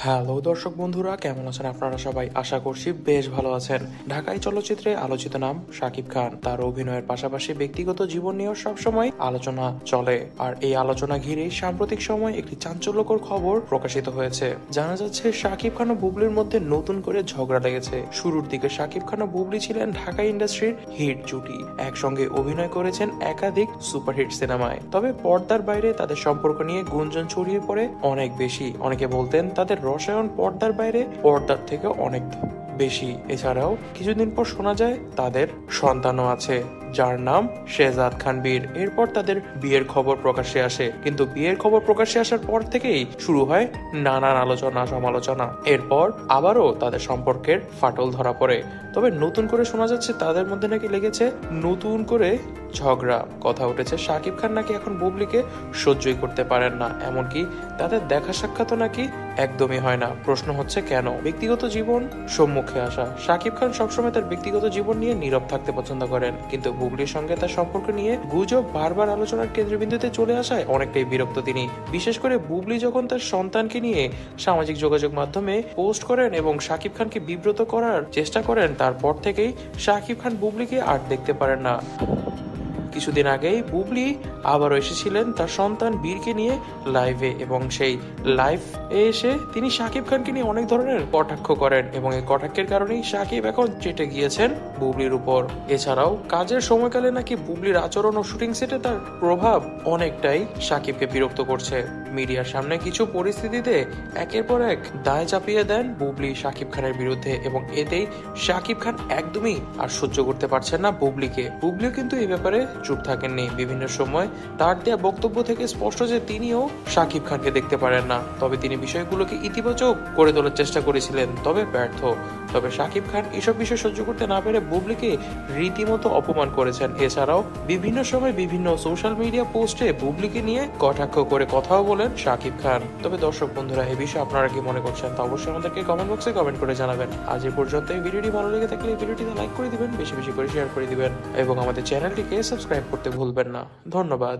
Hello দর্শক বন্ধুরা, কেমন আছেন আপনারা সবাই? আশা করছি বেশ ভালো আছেন। ঢাকাই চলচ্চিত্রে আলোচিত নাম শাকিব খান। তার অভিনয়ের পাশাপাশি ব্যক্তিগত জীবন নিয়েও সবসময় আলোচনা চলে, আর এই আলোচনা ঘিরে সাম্প্রতিক সময় একটি চাঞ্চল্যকর খবর প্রকাশিত হয়েছে। জানা যাচ্ছে শাকিব খান ও বুবলির মধ্যে নতুন করে ঝগড়া লেগেছে। শুরুর দিকে শাকিব খান ও বুবলি ছিলেন ঢাকা ইন্ডাস্ট্রির হিট জুটি, একসঙ্গে অভিনয় করেছেন একাধিক সুপারহিট সিনেমায়। তবে পর্দার বাইরে তাদের সম্পর্ক নিয়ে গুঞ্জন ছড়িয়ে পড়ে অনেক বেশি। অনেকে বলতেন তাদের রসায়ন পর্দার বাইরে পর্দার থেকে অনেক বেশি। এছাড়াও কিছুদিন পর শোনা যায় তাদের সন্তানও আছে, যার নাম শেহজাদ খান বীর। এরপর তাদের বিয়ের খবর প্রকাশ্যে আসে, কিন্তু বিয়ের খবর প্রকাশ্যে আসার পর থেকেই শুরু হয় নানান আলোচনা সমালোচনা। এরপর আবারও তাদের সম্পর্কের ফাটল ধরা পড়ে। তবে নতুন করে শোনা যাচ্ছে তাদের মধ্যে নাকি লেগেছে নতুন করে ঝগড়া। কথা উঠেছে শাকিব খান নাকি এখন বুবলিকে সহ্যই করতে পারেন না, এমনকি তাদের দেখা সাক্ষাৎও নাকি একদমই হয় না। প্রশ্ন হচ্ছে কেন? ব্যক্তিগত জীবন সম্মুখে আসা। শাকিব খান সবসময় তার ব্যক্তিগত জীবন নিয়ে নীরব থাকতে পছন্দ করেন, কিন্তু বুবলির সঙ্গে তার সম্পর্ক নিয়ে গুজব বারবার আলোচনার কেন্দ্রবিন্দুতে চলে আসায় অনেকটাই বিরক্ত তিনি। বিশেষ করে বুবলি যখন তার সন্তানকে নিয়ে সামাজিক যোগাযোগ মাধ্যমে পোস্ট করেন এবং শাকিব খানকে বিব্রত করার চেষ্টা করেন, তারপর থেকেই শাকিব খান বুবলিকে আর দেখতে পারেন না। কিছুদিন আগেই বুবলি আবারও এসেছিলেন তার সন্তান বীরকে নিয়ে লাইভে, এবং সেই লাইভ এসে তিনি শাকিব খানকে নিয়ে অনেক ধরনের কটাক্ষ করেন, এবং এই কটাক্ষের কারণেই শাকিব এখন চেটে গিয়েছেন বুবলির উপর। এছাড়াও কাজের সময়কালে নাকি বুবলির আচরণ ও শুটিং সেটে তার প্রভাব অনেকটাই শাকিবকে বিরক্ত করছে। মিডিয়ার সামনে কিছু পরিস্থিতিতে একের পর এক দায় চাপিয়ে দেন বুবলি শাকিব খানের বিরুদ্ধে, এবং এতেই শাকিব খান একদমই আর সহ্য করতে পারছেন না বুবলিকে। বুবলিও কিন্তু এই ব্যাপারে চুপ থাকেননি। বিভিন্ন সময় তার দেয়া বক্তব্য থেকে স্পষ্ট যে তিনিও শাকিব খানকে দেখতে পারেন না। তবে তিনি বিষয়গুলোকে ইতিবাচক করে তোলার চেষ্টা করেছিলেন, তবে ব্যর্থ। তবে শাকিব খান এসব বিষয় সহ্য করতে না পেরে বুবলিকে রীতিমতো অপমান করেছেন। এছাড়াও বিভিন্ন সময় বিভিন্ন সোশ্যাল মিডিয়া পোস্টে বুবলিকে নিয়ে কটাক্ষ করে কথাও বলেন শাকিব খান। তবে দর্শক বন্ধুরা, এই বিষয়ে আপনারা কি মনে করছেন তা অবশ্যই আমাদেরকে কমেন্ট বক্সে কমেন্ট করে জানাবেন। আজ এই পর্যন্ত। এই ভিডিওটি ভালো লেগে থাকলে এই ভিডিওটিতে লাইক করে দিবেন, বেশি বেশি করে শেয়ার করে দিবেন, এবং আমাদের চ্যানেলটিকে সাবস্ক্রাইব করতে ভুলবেন না। ধন্যবাদ।